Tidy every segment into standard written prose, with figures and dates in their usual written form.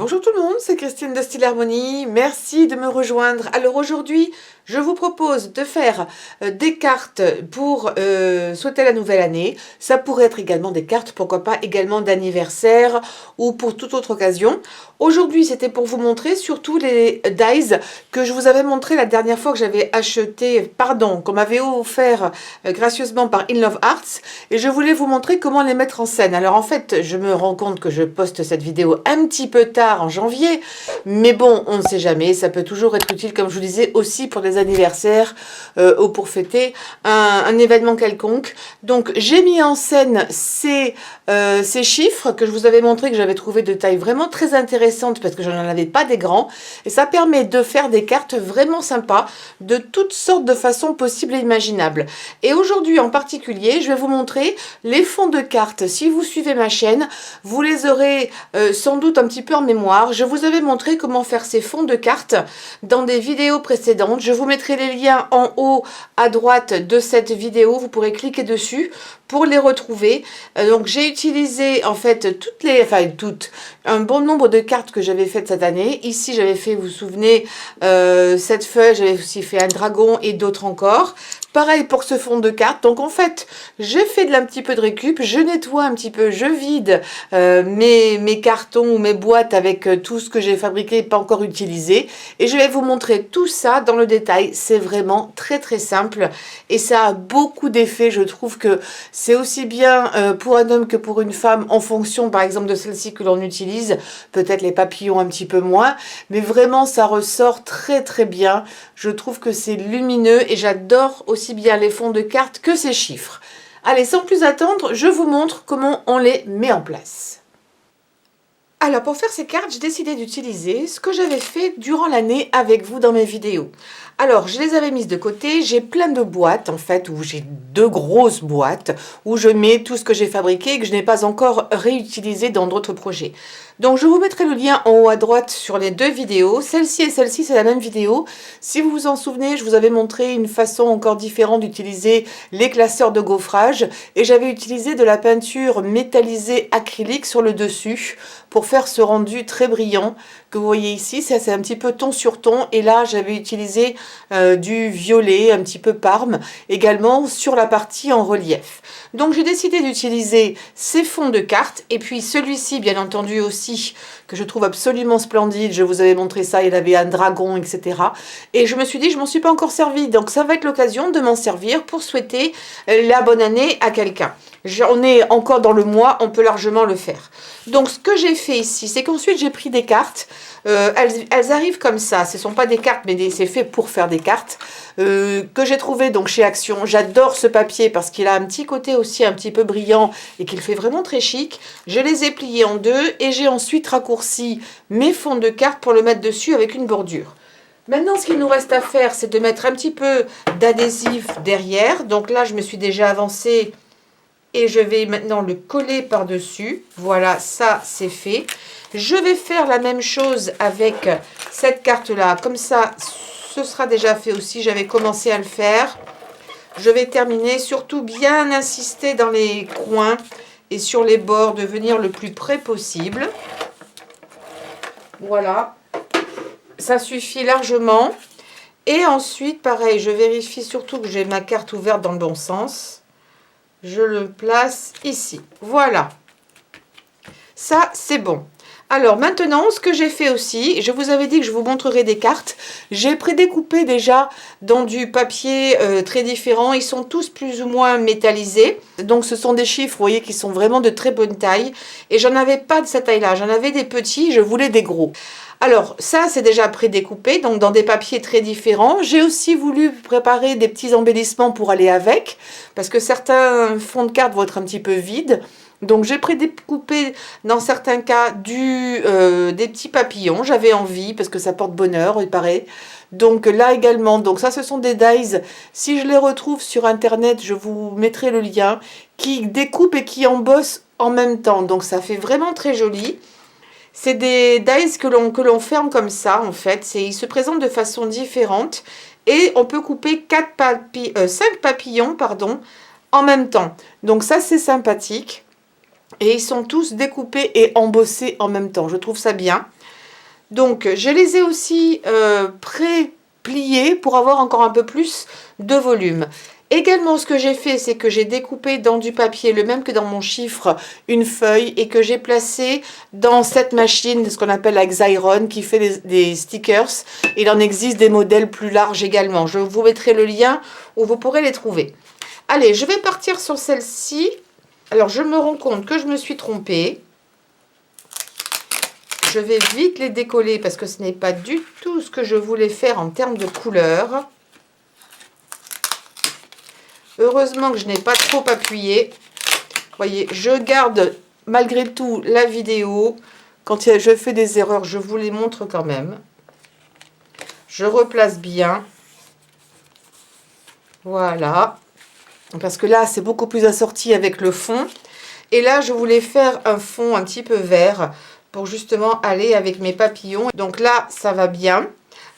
Bonjour tout le monde, c'est Christine de Style Harmonie, merci de me rejoindre. Alors aujourd'hui, je vous propose de faire des cartes pour souhaiter la nouvelle année. Ça pourrait être également des cartes, pourquoi pas également d'anniversaire ou pour toute autre occasion. Aujourd'hui, c'était pour vous montrer surtout les dies que je vous avais montré la dernière fois que j'avais acheté, qu'on m'avait offert gracieusement par In Love Arts. Et je voulais vous montrer comment les mettre en scène. Alors en fait, je me rends compte que je poste cette vidéo un petit peu tard en janvier. Mais bon, on ne sait jamais, ça peut toujours être utile, comme je vous disais, aussi pour des anniversaires ou pour fêter un événement quelconque. Donc j'ai mis en scène ces chiffres que je vous avais montré, que j'avais trouvé de taille vraiment très intéressante parce que je n'en avais pas des grands. Et ça permet de faire des cartes vraiment sympas de toutes sortes de façons possibles et imaginables. Et aujourd'hui en particulier, je vais vous montrer les fonds de cartes. Si vous suivez ma chaîne, vous les aurez sans doute un petit peu en mémoire. Je vous avais montré comment faire ces fonds de cartes dans des vidéos précédentes. Je vous mettrai les liens en haut à droite de cette vidéo. Vous pourrez cliquer dessus pour les retrouver. Donc j'ai utilisé en fait un bon nombre de cartes que j'avais faites cette année. Ici j'avais fait, vous vous souvenez, cette feuille, j'avais aussi fait un dragon et d'autres encore. Pareil pour ce fond de cartes. Donc en fait, j'ai fait un petit peu de récup, je nettoie un petit peu, je vide mes cartons ou mes boîtes avec tout ce que j'ai fabriqué et pas encore utilisé. Et je vais vous montrer tout ça dans le détail. C'est vraiment très très simple et ça a beaucoup d'effets. Je trouve que c'est aussi bien pour un homme que pour une femme en fonction par exemple de celle-ci que l'on utilise. Peut-être les papillons un petit peu moins, mais vraiment ça ressort très très bien. Je trouve que c'est lumineux et j'adore aussi bien les fonds de cartes que ces chiffres. Allez, sans plus attendre, je vous montre comment on les met en place. Alors, pour faire ces cartes, j'ai décidé d'utiliser ce que j'avais fait durant l'année avec vous dans mes vidéos. Alors, je les avais mises de côté. J'ai plein de boîtes, en fait, où j'ai deux grosses boîtes, où je mets tout ce que j'ai fabriqué et que je n'ai pas encore réutilisé dans d'autres projets. Donc, je vous mettrai le lien en haut à droite sur les deux vidéos. Celle-ci et celle-ci, c'est la même vidéo. Si vous vous en souvenez, je vous avais montré une façon encore différente d'utiliser les classeurs de gaufrage. Et j'avais utilisé de la peinture métallisée acrylique sur le dessus pour faire ce rendu très brillant que vous voyez ici. C'est un petit peu ton sur ton. Et là, j'avais utilisé du violet, un petit peu parme, également sur la partie en relief. Donc j'ai décidé d'utiliser ces fonds de cartes et puis celui-ci bien entendu aussi que je trouve absolument splendide. Je vous avais montré ça, il avait un dragon, etc. Et je me suis dit, je m'en suis pas encore servi, donc ça va être l'occasion de m'en servir pour souhaiter la bonne année à quelqu'un. On est encore dans le mois, on peut largement le faire. Donc ce que j'ai fait ici, c'est qu'ensuite j'ai pris des cartes. Elles arrivent comme ça, ce ne sont pas des cartes, mais c'est fait pour faire des cartes, que j'ai trouvé donc chez Action. J'adore ce papier parce qu'il a un petit côté aussi un petit peu brillant et qu'il fait vraiment très chic. Je les ai pliés en deux et j'ai ensuite raccourci mes fonds de cartes pour le mettre dessus avec une bordure. Maintenant, ce qu'il nous reste à faire, c'est de mettre un petit peu d'adhésif derrière. Donc là, je me suis déjà avancée et je vais maintenant le coller par-dessus. Voilà, ça, c'est fait. Je vais faire la même chose avec cette carte-là. Comme ça, ce sera déjà fait aussi. J'avais commencé à le faire. Je vais terminer. Surtout bien insister dans les coins et sur les bords, de venir le plus près possible. Voilà. Ça suffit largement. Et ensuite, pareil, je vérifie surtout que j'ai ma carte ouverte dans le bon sens. Je le place ici. Voilà. Ça, c'est bon. Alors maintenant, ce que j'ai fait aussi, je vous avais dit que je vous montrerai des cartes. J'ai prédécoupé déjà dans du papier très différent. Ils sont tous plus ou moins métallisés. Donc ce sont des chiffres, vous voyez, qui sont vraiment de très bonne taille. Et j'en avais pas de cette taille-là. J'en avais des petits, je voulais des gros. Alors ça, c'est déjà prédécoupé, donc dans des papiers très différents. J'ai aussi voulu préparer des petits embellissements pour aller avec, parce que certains fonds de cartes vont être un petit peu vides. Donc j'ai prédécoupé dans certains cas des petits papillons. J'avais envie parce que ça porte bonheur, il paraît. Donc là également, donc ça ce sont des dies. Si je les retrouve sur internet, je vous mettrai le lien, qui découpent et qui embossent en même temps. Donc ça fait vraiment très joli. C'est des dies que l'on ferme comme ça en fait. Ils se présentent de façon différente et on peut couper 5 papillons en même temps. Donc ça c'est sympathique. Et ils sont tous découpés et embossés en même temps. Je trouve ça bien. Donc, je les ai aussi pré-pliés pour avoir encore un peu plus de volume. Également, ce que j'ai fait, c'est que j'ai découpé dans du papier, le même que dans mon chiffre, une feuille et que j'ai placé dans cette machine, ce qu'on appelle la Xyron, qui fait des stickers. Il en existe des modèles plus larges également. Je vous mettrai le lien où vous pourrez les trouver. Allez, je vais partir sur celle-ci. Alors, je me rends compte que je me suis trompée. Je vais vite les décoller parce que ce n'est pas du tout ce que je voulais faire en termes de couleur. Heureusement que je n'ai pas trop appuyé. Vous voyez, je garde malgré tout la vidéo. Quand je fais des erreurs, je vous les montre quand même. Je replace bien. Voilà. Parce que là, c'est beaucoup plus assorti avec le fond. Et là, je voulais faire un fond un petit peu vert pour justement aller avec mes papillons. Donc là, ça va bien.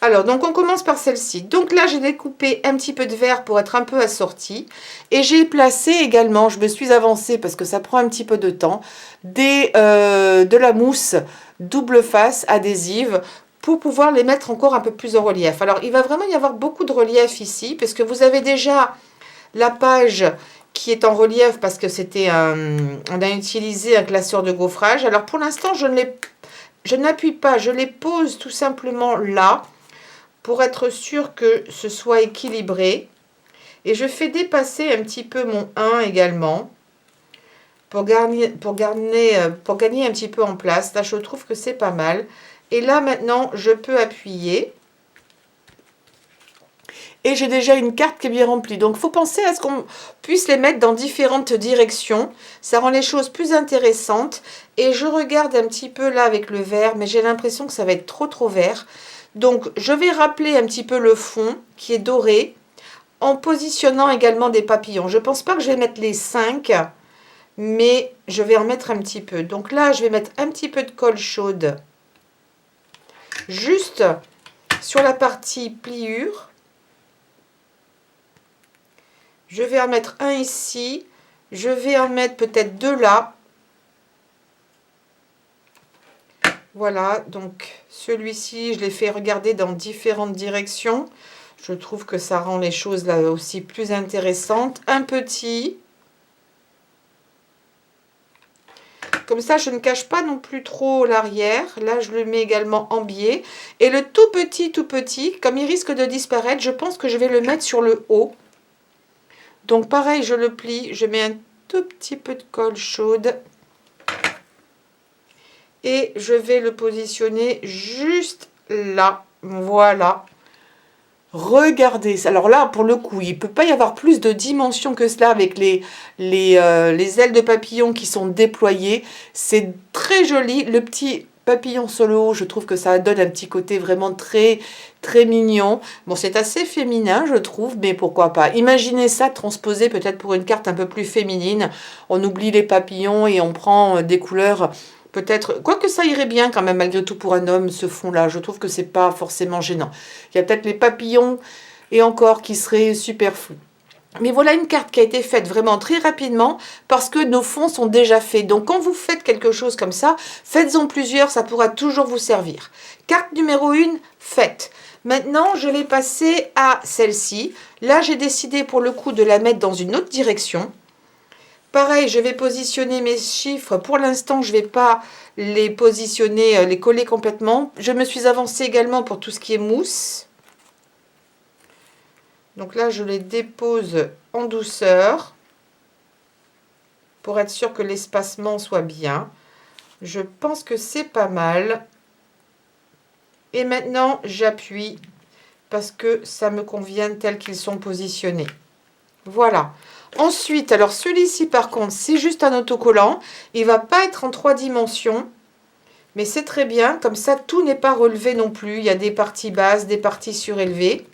Alors, donc on commence par celle-ci. Donc là, j'ai découpé un petit peu de vert pour être un peu assorti. Et j'ai placé également, je me suis avancée parce que ça prend un petit peu de temps, de la mousse double face adhésive pour pouvoir les mettre encore un peu plus en relief. Alors, il va vraiment y avoir beaucoup de relief ici parce que vous avez déjà la page qui est en relief parce que on a utilisé un classeur de gaufrage. Alors pour l'instant, je n'appuie pas, je les pose tout simplement là pour être sûr que ce soit équilibré. Et je fais dépasser un petit peu mon 1 également pour gagner un petit peu en place. Là, je trouve que c'est pas mal. Et là, maintenant, je peux appuyer. Et j'ai déjà une carte qui est bien remplie. Donc, il faut penser à ce qu'on puisse les mettre dans différentes directions. Ça rend les choses plus intéressantes. Et je regarde un petit peu là avec le vert, mais j'ai l'impression que ça va être trop vert. Donc, je vais rappeler un petit peu le fond qui est doré en positionnant également des papillons. Je ne pense pas que je vais mettre les 5, mais je vais en mettre un petit peu. Donc là, je vais mettre un petit peu de colle chaude juste sur la partie pliure. Je vais en mettre un ici. Je vais en mettre peut-être 2 là. Voilà, donc celui-ci, je l'ai fait regarder dans différentes directions. Je trouve que ça rend les choses là aussi plus intéressantes. Un petit. Comme ça, je ne cache pas non plus trop l'arrière. Là, je le mets également en biais. Et le tout petit, comme il risque de disparaître, je pense que je vais le mettre sur le haut. Donc pareil, je le plie, je mets un tout petit peu de colle chaude et je vais le positionner juste là. Voilà. Regardez, alors là, pour le coup, il ne peut pas y avoir plus de dimensions que cela avec les ailes de papillon qui sont déployées. C'est très joli. Le petit papillon sur le haut, je trouve que ça donne un petit côté vraiment très mignon. Bon, c'est assez féminin, je trouve, mais pourquoi pas. Imaginez ça transposé peut-être pour une carte un peu plus féminine. On oublie les papillons et on prend des couleurs peut-être, quoique ça irait bien quand même malgré tout pour un homme, ce fond-là. Je trouve que c'est pas forcément gênant. Il y a peut-être les papillons et encore qui seraient superflus. Mais voilà une carte qui a été faite vraiment très rapidement parce que nos fonds sont déjà faits. Donc quand vous faites quelque chose comme ça, faites-en plusieurs, ça pourra toujours vous servir. Carte numéro 1, faite. Maintenant, je vais passer à celle-ci. Là, j'ai décidé pour le coup de la mettre dans une autre direction. Pareil, je vais positionner mes chiffres. Pour l'instant, je ne vais pas les positionner, les coller complètement. Je me suis avancée également pour tout ce qui est mousse. Donc là, je les dépose en douceur pour être sûr que l'espacement soit bien. Je pense que c'est pas mal. Et maintenant, j'appuie parce que ça me convient tel qu'ils sont positionnés. Voilà. Ensuite, alors celui-ci par contre, c'est juste un autocollant. Il ne va pas être en 3 dimensions. Mais c'est très bien. Comme ça, tout n'est pas relevé non plus. Il y a des parties basses, des parties surélevées.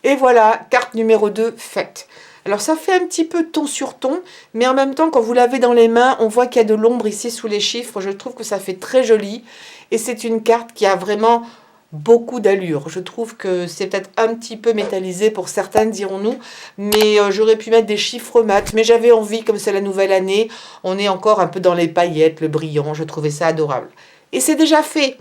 Et voilà, carte numéro 2 faite. Alors ça fait un petit peu ton sur ton, mais en même temps, quand vous l'avez dans les mains, on voit qu'il y a de l'ombre ici sous les chiffres. Je trouve que ça fait très joli. Et c'est une carte qui a vraiment beaucoup d'allure. Je trouve que c'est peut-être un petit peu métallisé pour certains, dirons-nous, mais j'aurais pu mettre des chiffres mat. Mais j'avais envie, comme c'est la nouvelle année, on est encore un peu dans les paillettes, le brillant. Je trouvais ça adorable. Et c'est déjà fait.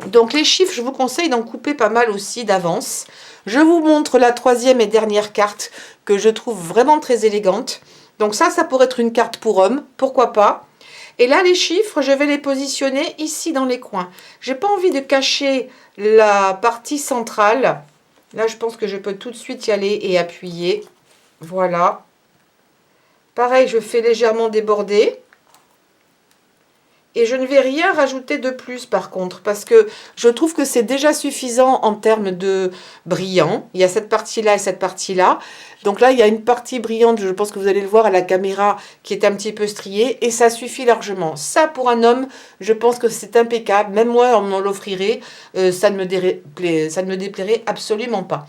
Donc les chiffres, je vous conseille d'en couper pas mal aussi d'avance. Je vous montre la troisième et dernière carte que je trouve vraiment très élégante. Donc ça pourrait être une carte pour homme, pourquoi pas. Et là, les chiffres, je vais les positionner ici dans les coins. J'ai pas envie de cacher la partie centrale. Là, je pense que je peux tout de suite y aller et appuyer. Voilà. Pareil, je fais légèrement déborder. Et je ne vais rien rajouter de plus par contre, parce que je trouve que c'est déjà suffisant en termes de brillant. Il y a cette partie-là et cette partie-là. Donc là, il y a une partie brillante, je pense que vous allez le voir à la caméra, qui est un petit peu striée, et ça suffit largement. Ça, pour un homme, je pense que c'est impeccable. Même moi, on m'en l'offrirait, ça ne me déplairait absolument pas.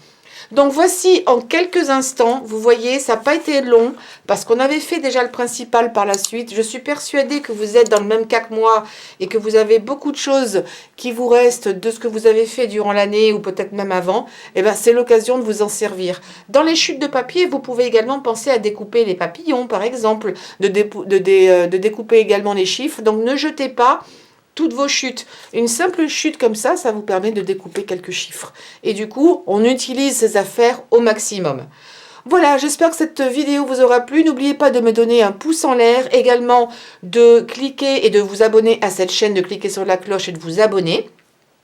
Donc voici en quelques instants, vous voyez, ça n'a pas été long parce qu'on avait fait déjà le principal par la suite. Je suis persuadée que vous êtes dans le même cas que moi et que vous avez beaucoup de choses qui vous restent de ce que vous avez fait durant l'année ou peut-être même avant. Et bien c'est l'occasion de vous en servir. Dans les chutes de papier, vous pouvez également penser à découper les papillons par exemple, de découper également les chiffres. Donc ne jetez pas toutes vos chutes. Une simple chute comme ça vous permet de découper quelques chiffres. Et du coup, on utilise ces affaires au maximum. Voilà, j'espère que cette vidéo vous aura plu. N'oubliez pas de me donner un pouce en l'air, également de cliquer et de vous abonner à cette chaîne, de cliquer sur la cloche et de vous abonner.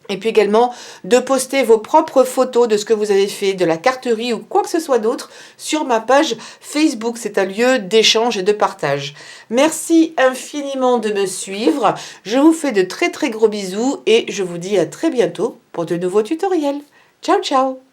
Et puis également de poster vos propres photos de ce que vous avez fait, de la carterie ou quoi que ce soit d'autre sur ma page Facebook. C'est un lieu d'échange et de partage. Merci infiniment de me suivre. Je vous fais de très très gros bisous et je vous dis à très bientôt pour de nouveaux tutoriels. Ciao ciao!